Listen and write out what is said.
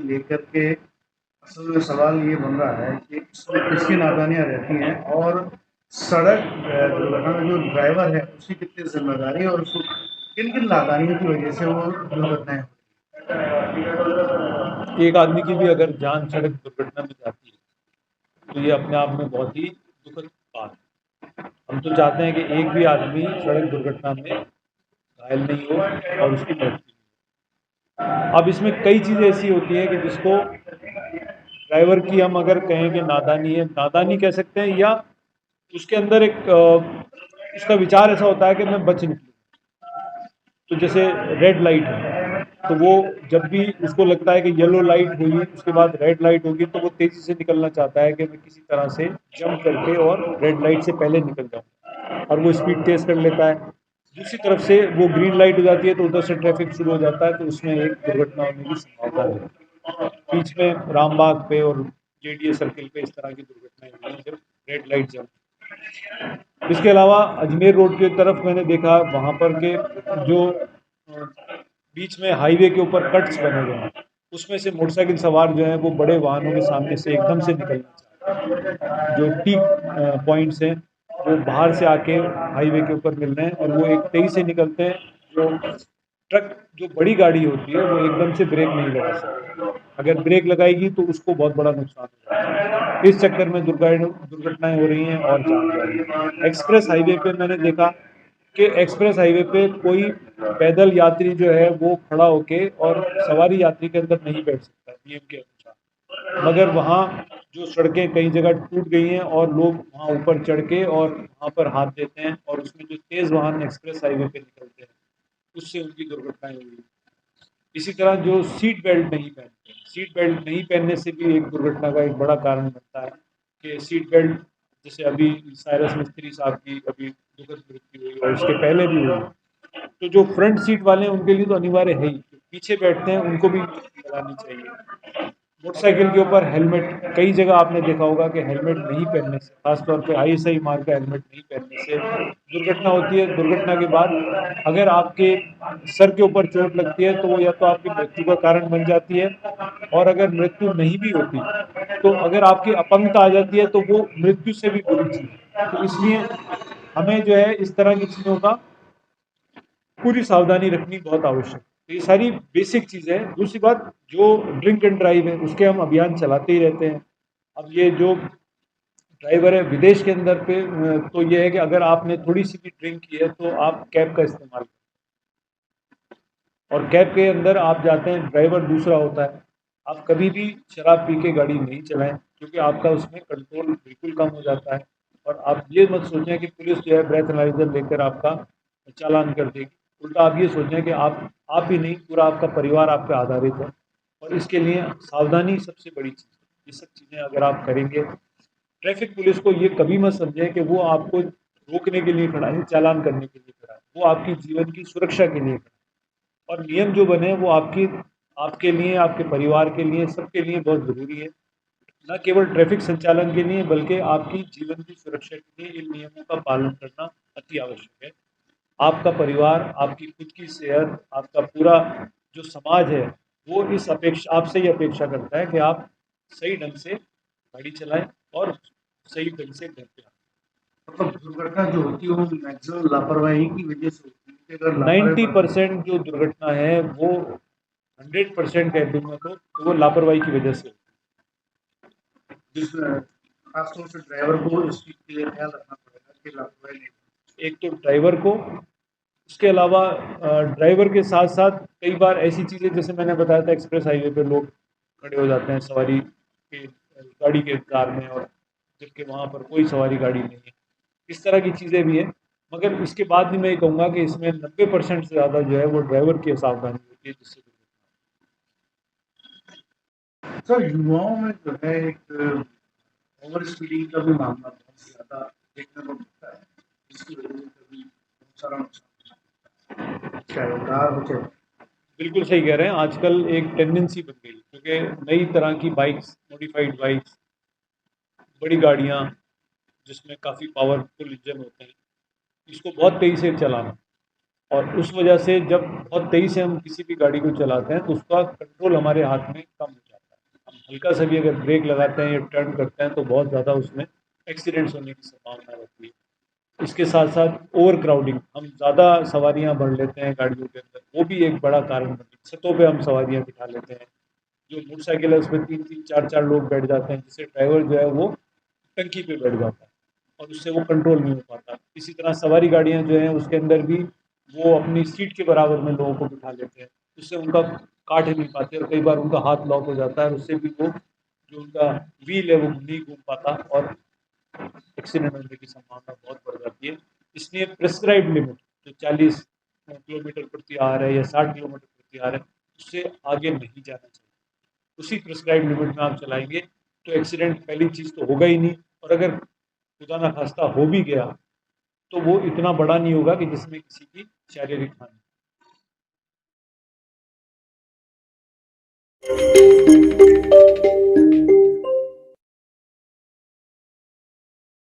लेकर के असल में सवाल ये बन रहा है कि इसमें किसकी नादानियाँ रहती हैं और सड़क दुर्घटना में जो ड्राइवर है उसकी कितनी जिम्मेदारी है और उसको किन किन नादानियों की वजह से वो दुर्घटनाएं एक आदमी की भी अगर जान सड़क दुर्घटना में जाती है तो ये अपने आप में बहुत ही दुखद बात है। हम तो चाहते हैं कि एक भी आदमी सड़क दुर्घटना में घायल नहीं हो और उसकी मृत्यु नहीं हो। अब इसमें कई चीज़ें ऐसी होती हैं कि जिसको ड्राइवर की हम अगर कहें कि नादानी है, नादानी कह सकते हैं, या उसके अंदर एक उसका विचार ऐसा होता है कि मैं बच निकलूँ। तो जैसे रेड लाइट है तो वो जब भी उसको लगता है कि येलो लाइट हुई उसके बाद रेड लाइट होगी तो वो तेज़ी से निकलना चाहता है कि मैं किसी तरह से जंप करके और रेड लाइट से पहले निकल जाऊँ, और वो स्पीड तेज़ कर लेता है। दूसरी तरफ से वो ग्रीन लाइट हो जाती है तो उधर से ट्रैफिक शुरू हो जाता है, तो उसमें एक दुर्घटना होने की संभावना है। बीच में रामबाग पे और जेडीए सर्किल पे इस तरह की दुर्घटनाएं हुई हैं जब रेड लाइट जल। इसके अलावा अजमेर रोड की तरफ मैंने देखा वहाँ पर के जो बीच में हाईवे के ऊपर कट्स बने हुए हैं उसमें से मोटरसाइकिल सवार जो हैं वो बड़े वाहनों के सामने से एकदम से निकलना चाहते हैं। जो टी पॉइंट्स हैं वो बाहर से आके हाईवे के ऊपर मिल रहे हैं और वो एक तेजी से निकलते हैं। जो ट्रक जो बड़ी गाड़ी होती है वो एकदम से ब्रेक नहीं लगा सकती, अगर ब्रेक लगाएगी तो उसको बहुत बड़ा नुकसान हो जाता है। इस चक्कर में दुर्घटनाएं हो रही हैं और जान जा रही है। एक्सप्रेस हाईवे पे मैंने देखा कि एक्सप्रेस हाईवे पे कोई पैदल यात्री जो है वो खड़ा होके और सवारी यात्री के अंदर नहीं बैठ सकता नियम के अनुसार, मगर वहाँ जो सड़कें कई जगह टूट गई हैं और लोग वहाँ ऊपर चढ़ के और वहाँ पर हाथ देते हैं और उसमें जो तेज़ वाहन एक्सप्रेस हाईवे पे निकलते हैं उससे उनकी दुर्घटनाएं हुई। इसी तरह जो सीट बेल्ट नहीं पहनते, सीट बेल्ट नहीं पहनने से भी एक दुर्घटना का एक बड़ा कारण बनता है कि सीट बेल्ट, जैसे अभी साइरस मिस्त्री साहब की अभी दुखद मृत्यु हुई और उसके पहले भी हुई, तो जो फ्रंट सीट वाले हैं उनके लिए तो अनिवार्य है ही, जो पीछे बैठते हैं उनको भी लगानी चाहिए। मोटरसाइकिल के ऊपर हेलमेट, कई जगह आपने देखा होगा कि हेलमेट नहीं पहनने से, खासतौर पे आईएसआई मार्क का हेलमेट नहीं पहनने से दुर्घटना होती है। दुर्घटना के बाद अगर आपके सर के ऊपर चोट लगती है तो वो या तो आपकी मृत्यु का कारण बन जाती है, और अगर मृत्यु नहीं भी होती तो अगर आपकी अपंगता आ जाती है तो वो मृत्यु से भी बुरी चीज है। तो इसलिए हमें जो है इस तरह की चीज़ों का पूरी सावधानी रखनी बहुत आवश्यक है। तो ये सारी बेसिक चीज़ें हैं। दूसरी बात, जो ड्रिंक एंड ड्राइव है उसके हम अभियान चलाते ही रहते हैं। अब ये जो ड्राइवर है विदेश के अंदर पे तो ये है कि अगर आपने थोड़ी सी भी ड्रिंक की है तो आप कैब का इस्तेमाल करें, और कैब के अंदर आप जाते हैं, ड्राइवर दूसरा होता है। आप कभी भी शराब पी के गाड़ी नहीं चलाएं क्योंकि आपका उसमें कंट्रोल बिल्कुल कम हो जाता है। और आप ये मत सोचें कि पुलिस जो है ब्रेथ एनालाइजर लेकर आपका चालान कर देगी। उल्टा आप ये सोचें कि आप ही नहीं, पूरा आपका परिवार आप पे आधारित है, और इसके लिए सावधानी सबसे बड़ी चीज़ है। ये सब चीज़ें अगर आप करेंगे, ट्रैफिक पुलिस को ये कभी मत समझें कि वो आपको रोकने के लिए खड़ा है, चालान करने के लिए खड़ा है। वो आपकी जीवन की सुरक्षा के लिए खड़ा है, और नियम जो बने वो आपके लिए, आपके परिवार के लिए, सबके लिए बहुत ज़रूरी है। न केवल ट्रैफिक संचालन के लिए बल्कि आपकी जीवन की सुरक्षा के लिए इन नियमों का पालन करना अति आवश्यक है। आपका परिवार, आपकी खुद की सेहत, आपका पूरा जो समाज है वो इस अपेक्षा आपसे ही अपेक्षा करता है कि आप सही ढंग से गाड़ी चलाएं और सही ढंग से घर पे आएं। मतलब दुर्घटना जो होती है वो मैक्सिमम लापरवाही की वजह से होती है कि अगर लापरवाही 90% जो दुर्घटना है वो 100% कह दूंगा तो वो लापरवाही की वजह से होती जिसमें खासतौर से ड्राइवर को इस चीज़ के लिए ख्याल रखना पड़ेगा कि लापरवाही नहीं। है। एक तो ड्राइवर को, उसके अलावा ड्राइवर के साथ साथ कई बार ऐसी चीज़ें, जैसे मैंने बताया था एक्सप्रेस हाईवे पे लोग खड़े हो जाते हैं सवारी के गाड़ी के इंतजार में, और जबकि वहाँ पर कोई सवारी गाड़ी नहीं है। इस तरह की चीज़ें भी हैं, मगर इसके बाद भी मैं ये कहूँगा कि इसमें 90% से ज़्यादा जो है वो ड्राइवर की सावधानी होती है जिससे सर युवाओं में जो है एक ओवर स्पीडिंग का भी मामला बहुत ज़्यादा देखने को मिलता है, जिसकी वजह से कभी बहुत सारा नुकसान, चाहे वो कार हो चाहे। बिल्कुल सही कह रहे हैं। आजकल एक टेंडेंसी बन गई क्योंकि नई तरह की बाइक्स, मॉडिफाइड बाइक्स, बड़ी गाड़ियाँ जिसमें काफ़ी पावरफुल इंजन होते हैं, इसको बहुत तेज़ी से चलाना, और उस वजह से जब बहुत तेज़ी से हम किसी भी गाड़ी को चलाते हैं तो उसका कंट्रोल हमारे हाथ में कम हो जाता है। हल्का सा भी अगर ब्रेक लगाते हैं या टर्न करते हैं तो बहुत ज़्यादा उसमें एक्सीडेंट्स होने की संभावना रहती है। इसके साथ साथ ओवर क्राउडिंग, हम ज़्यादा सवारियां भर लेते हैं गाड़ियों के अंदर, वो भी एक बड़ा कारण बनती है। छतों पे हम सवारियां बिठा लेते हैं, जो मोटरसाइकिल है उसमें 3-3 4-4 लोग बैठ जाते हैं, जिससे ड्राइवर जो है वो टंकी पे बैठ जाता है और उससे वो कंट्रोल नहीं हो पाता। इसी तरह सवारी गाड़ियां जो हैं उसके अंदर भी वो अपनी सीट के बराबर में लोगों को बिठा लेते हैं, उससे उनका काट नहीं पाते और कई बार उनका हाथ लॉक हो जाता है और उससे भी वो जो उनका व्हील है वो नहीं घूम पाता और एक्सीडेंट होने की संभावना बहुत बढ़ जाती है। इसलिए प्रेस्क्राइब लिमिट जो 40 किलोमीटर प्रति आवर है या 60 किलोमीटर प्रति आवर है, उससे आगे नहीं जाना चाहिए। उसी प्रेस्क्राइब लिमिट में आप चलाएंगे तो एक्सीडेंट पहली चीज़ तो होगा ही नहीं, और अगर खुदा ना खास्ता हो भी गया तो वो इतना बड़ा नहीं होगा कि जिसमें किसी की शारीरिक हानि।